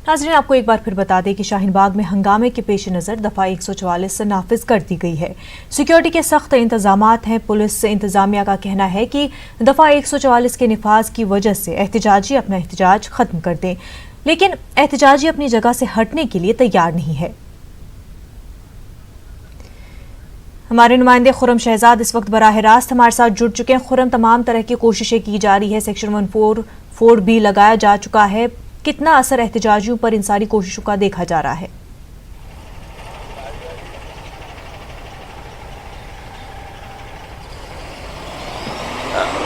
नाज़रीन, आपको एक बार फिर बता दें कि शाहीन बाग में हंगामे के पेश नज़र दफ़ा 144 नाफिज कर दी गई है। सिक्योरिटी के सख्त इंतजामात हैं। पुलिस इंतजामिया का कहना है कि दफ़ा 144 के निफाज की वजह से एहतजाजी अपना एहतजाज खत्म कर दें, लेकिन एहतजाजी अपनी जगह से हटने के लिए तैयार नहीं है। हमारे नुमाइंदे खुरम शहजाद इस वक्त बराह रास्त हमारे साथ जुड़ चुके हैं। खुरम, तमाम तरह की कोशिशें की जा रही है, सेक्शन 144 भी लगाया जा चुका है, कितना असर एहतजाजियों पर इन सारी कोशिशों का देखा जा रहा है?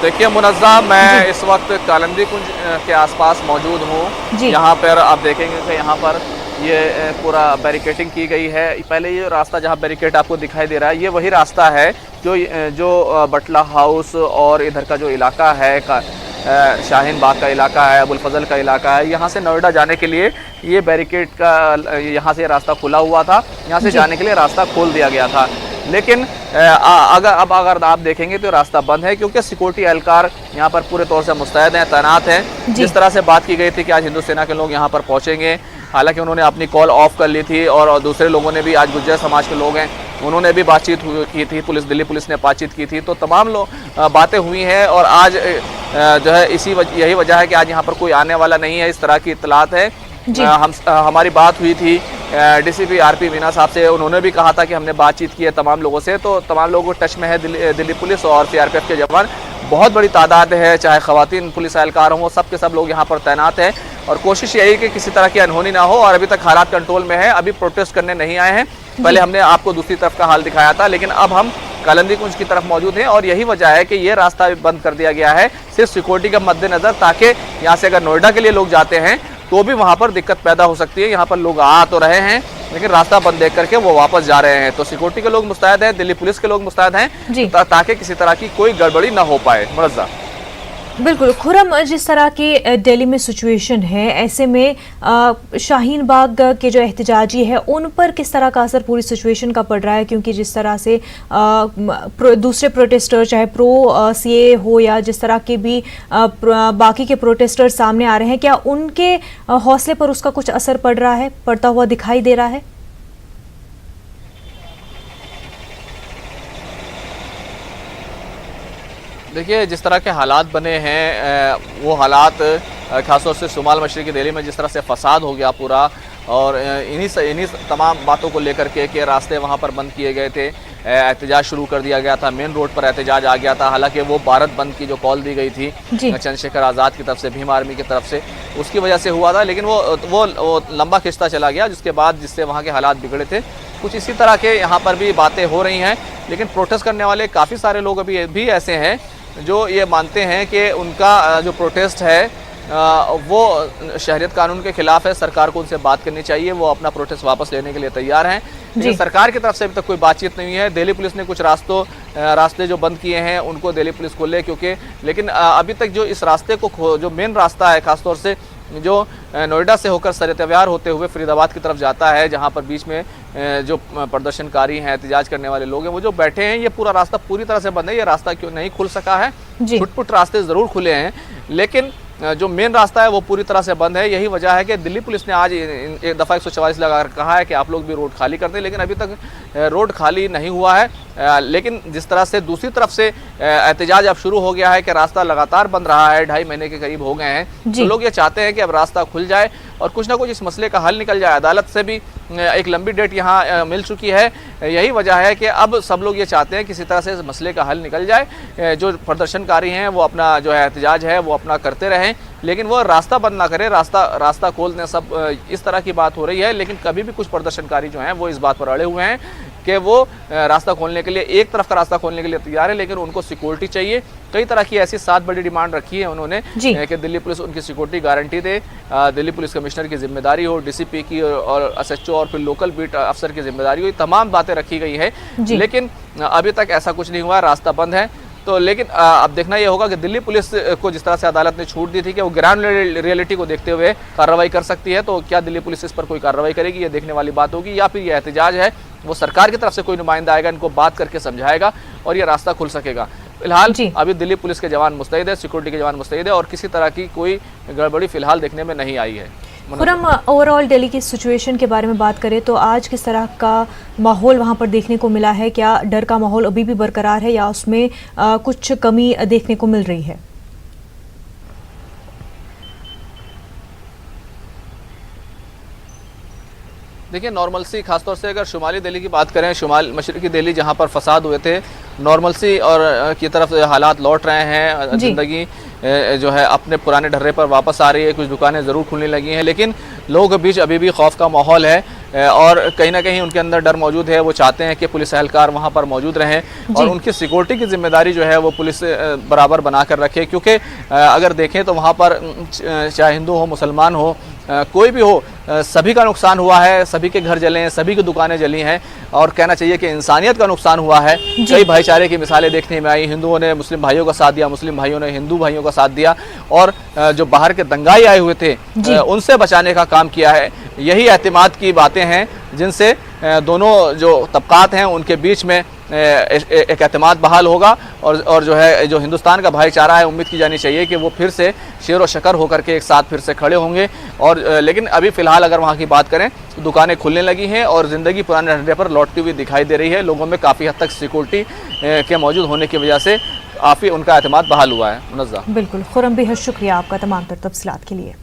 देखिए मुनज़्ज़ा, मैं इस वक्त कालिंदी कुंज के आसपास मौजूद हूँ। यहाँ पर आप देखेंगे कि यहाँ पर ये पूरा बैरिकेटिंग की गई है। पहले ये रास्ता जहाँ बैरिकेड आपको दिखाई दे रहा है, ये वही रास्ता है जो बटला हाउस और इधर का जो इलाका है, शाहीन बाग का इलाका है, अबुल फजल का इलाका है, यहाँ से नोएडा जाने के लिए ये बैरिकेड का यहाँ से रास्ता खुला हुआ था। यहाँ से जाने के लिए रास्ता खोल दिया गया था, लेकिन अगर आप देखेंगे तो रास्ता बंद है, क्योंकि सिक्योरिटी एहलकार यहाँ पर पूरे तौर से मुस्तैद हैं, तैनात हैं। जिस तरह से बात की गई थी कि आज हिंदू सेना के लोग यहाँ पर पहुँचेंगे, हालांकि उन्होंने अपनी कॉल ऑफ कर ली थी, और दूसरे लोगों ने भी, आज गुर्जर समाज के लोग हैं, उन्होंने भी बातचीत की थी, दिल्ली पुलिस ने बातचीत की थी, तो तमाम बातें हुई हैं। और आज जो है यही वजह है कि आज यहाँ पर कोई आने वाला नहीं है, इस तरह की इत्तलात है। हमारी बात हुई थी डीसीपी आरपी मीना साहब से, उन्होंने भी कहा था कि हमने बातचीत की है तमाम लोगों से, तो तमाम लोगों टच में है दिल्ली पुलिस और सीआरपीएफ के जवान। बहुत बड़ी तादाद है, चाहे ख़वातीन पुलिस एहलकार हों, सब के सब लोग यहाँ पर तैनात हैं, और कोशिश यही कि किसी तरह की अनहोनी ना हो। और अभी तक हालात कंट्रोल में है, अभी प्रोटेस्ट करने नहीं आए हैं। पहले हमने आपको दूसरी तरफ का हाल दिखाया था, लेकिन अब हम कालिंदी कुंज की तरफ मौजूद हैं, और यही वजह है कि ये रास्ता बंद कर दिया गया है सिर्फ सिक्योरिटी का मद्देनजर, ताकि यहाँ से अगर नोएडा के लिए लोग जाते हैं तो भी वहाँ पर दिक्कत पैदा हो सकती है। यहाँ पर लोग आ तो रहे हैं, लेकिन रास्ता बंद देख करके वो वापस जा रहे हैं, तो सिक्योरिटी के लोग मुस्तैद हैं, दिल्ली पुलिस के लोग मुस्तैद हैं, ताकि किसी तरह की कोई गड़बड़ी ना हो पाए। मुनज़्ज़ा, बिल्कुल खुरम, जिस तरह की दिल्ली में सिचुएशन है, ऐसे में शाहीन बाग के जो एहतजाजी है उन पर किस तरह का असर पूरी सिचुएशन का पड़ रहा है? क्योंकि जिस तरह से दूसरे प्रोटेस्टर, चाहे प्रो सीए हो या जिस तरह के भी बाकी के प्रोटेस्टर सामने आ रहे हैं, क्या उनके हौसले पर उसका कुछ असर पड़ रहा है, पड़ता हुआ दिखाई दे रहा है? देखिए, जिस तरह के हालात बने हैं, वो हालात खासतौर से शुमाल मशरिकी दिल्ली में जिस तरह से फसाद हो गया पूरा, और इन्हीं तमाम बातों को लेकर के रास्ते वहाँ पर बंद किए गए थे, एहतजाज शुरू कर दिया गया था, मेन रोड पर एहतजाज आ गया था। हालांकि वो भारत बंद की जो कॉल दी गई थी चंद्रशेखर आज़ाद की तरफ से, भीम आर्मी की तरफ से, उसकी वजह से हुआ था, लेकिन वो लंबा खिंचता चला गया, जिसके बाद जिससे वहाँ के हालात बिगड़े थे। कुछ इसी तरह के यहाँ पर भी बातें हो रही हैं, लेकिन प्रोटेस्ट करने वाले काफ़ी सारे लोग अभी भी ऐसे हैं जो ये मानते हैं कि उनका जो प्रोटेस्ट है वो शहरियत कानून के खिलाफ है, सरकार को उनसे बात करनी चाहिए, वो अपना प्रोटेस्ट वापस लेने के लिए तैयार हैं। लेकिन सरकार की तरफ से अभी तक कोई बातचीत नहीं है। दिल्ली पुलिस ने कुछ रास्ते जो बंद किए हैं उनको दिल्ली पुलिस खोले, क्योंकि लेकिन अभी तक जो इस रास्ते को जो मेन रास्ता है, खासतौर से जो नोएडा से होकर सर-ए-तैयार होते हुए फरीदाबाद की तरफ जाता है, जहां पर बीच में जो प्रदर्शनकारी हैं, एहतजाज करने वाले लोग हैं, वो जो बैठे हैं, ये पूरा रास्ता पूरी तरह से बंद है। ये रास्ता क्यों नहीं खुल सका है? छुट-पुट रास्ते ज़रूर खुले हैं, लेकिन जो मेन रास्ता है वो पूरी तरह से बंद है। यही वजह है कि दिल्ली पुलिस ने आज एक दफ़ा 144 लगा कहा है कि आप लोग भी रोड खाली कर दें, लेकिन अभी तक रोड खाली नहीं हुआ है। लेकिन जिस तरह से दूसरी तरफ से एहतजाज अब शुरू हो गया है कि रास्ता लगातार बंद रहा है, 2.5 महीने के करीब हो गए हैं, तो लोग ये चाहते हैं कि अब रास्ता खुल जाए और कुछ ना कुछ इस मसले का हल निकल जाए। अदालत से भी एक लंबी डेट यहाँ मिल चुकी है। यही वजह है कि अब सब लोग ये चाहते हैं किसी तरह से इस मसले का हल निकल जाए। जो प्रदर्शनकारी हैं वो अपना जो है एहतजाज है वो अपना करते रहें, लेकिन वो रास्ता बंद ना करें, रास्ता खोल दें। सब इस तरह की बात हो रही है, लेकिन कभी भी कुछ प्रदर्शनकारी जो हैं वो इस बात पर अड़े हुए हैं कि वो रास्ता खोलने के लिए, एक तरफ का रास्ता खोलने के लिए तैयार है, लेकिन उनको सिक्योरिटी चाहिए। कई तरह की ऐसी 7 बड़ी डिमांड रखी है उन्होंने कि दिल्ली पुलिस उनकी सिक्योरिटी गारंटी दे, दिल्ली पुलिस कमिश्नर की जिम्मेदारी हो, डीसीपी की और एसएचओ और फिर लोकल बीट अफसर की जिम्मेदारी हो। ये तमाम बातें रखी गई है, लेकिन अभी तक ऐसा कुछ नहीं हुआ, रास्ता बंद है। तो लेकिन अब देखना ये होगा कि दिल्ली पुलिस को जिस तरह से अदालत ने छूट दी थी कि वो ग्राउंड रियलिटी को देखते हुए कार्रवाई कर सकती है, तो क्या दिल्ली पुलिस इस पर कोई कार्रवाई करेगी, ये देखने वाली बात होगी। या फिर ये एहतजाज है वो सरकार की तरफ से कोई नुमाइंदा आएगा, इनको बात करके समझाएगा और ये रास्ता खुल सकेगा। फिलहाल अभी दिल्ली पुलिस के जवान मुस्तैद है, सिक्योरिटी के जवान मुस्तैद है और किसी तरह की कोई गड़बड़ी फिलहाल देखने में नहीं आई है। खुरम, ओवरऑल दिल्ली की सिचुएशन के बारे में बात करें तो आज किस तरह का माहौल वहाँ पर देखने को मिला है? क्या डर का माहौल अभी भी बरकरार है या उसमें कुछ कमी देखने को मिल रही है? देखिए, नॉर्मलसी खासतौर से अगर शुमाली दिल्ली की बात करें, शुमाल मशरक़ी दिल्ली जहाँ पर फसाद हुए थे, नॉर्मलसी और की तरफ हालात लौट रहे हैं। ज़िंदगी जो है अपने पुराने ढर्रे पर वापस आ रही है। कुछ दुकानें ज़रूर खुलने लगी हैं, लेकिन लोगों के बीच अभी भी खौफ का माहौल है और कहीं ना कहीं उनके अंदर डर मौजूद है। वो चाहते हैं कि पुलिस एहलकार वहाँ पर मौजूद रहें और उनकी सिक्योरिटी की जिम्मेदारी जो है वो पुलिस बराबर बना कर रखे, क्योंकि अगर देखें तो वहाँ पर चाहे हिंदू हो, मुसलमान हो, कोई भी हो, सभी का नुकसान हुआ है। सभी के घर जले हैं, सभी की दुकानें जली हैं और कहना चाहिए कि इंसानियत का नुकसान हुआ है। कई भाईचारे की मिसालें देखने में आई। हिंदुओं ने मुस्लिम भाइयों का साथ दिया, मुस्लिम भाइयों ने हिंदू भाइयों का साथ दिया और जो बाहर के दंगाई आए हुए थे उनसे बचाने का काम किया है। यही एतमाद की बातें हैं जिनसे दोनों जो तबकात हैं उनके बीच में एक एतमाद बहाल होगा और जो हिंदुस्तान का भाईचारा है, उम्मीद की जानी चाहिए कि वो फिर से शेर व शकर होकर के एक साथ फिर से खड़े होंगे। और लेकिन अभी फ़िलहाल अगर वहाँ की बात करें तो दुकानें खुलने लगी हैं और ज़िंदगी पुराने ढर्रे पर लौटती हुई दिखाई दे रही है। लोगों में काफ़ी हद तक सिक्योरिटी के मौजूद होने की वजह से काफ़ी उनका एतमाद बहाल हुआ है। मुनज़्ज़ा। बिल्कुल खुरम, बेहद शुक्रिया आपका तमाम तर तफसीलात के लिए।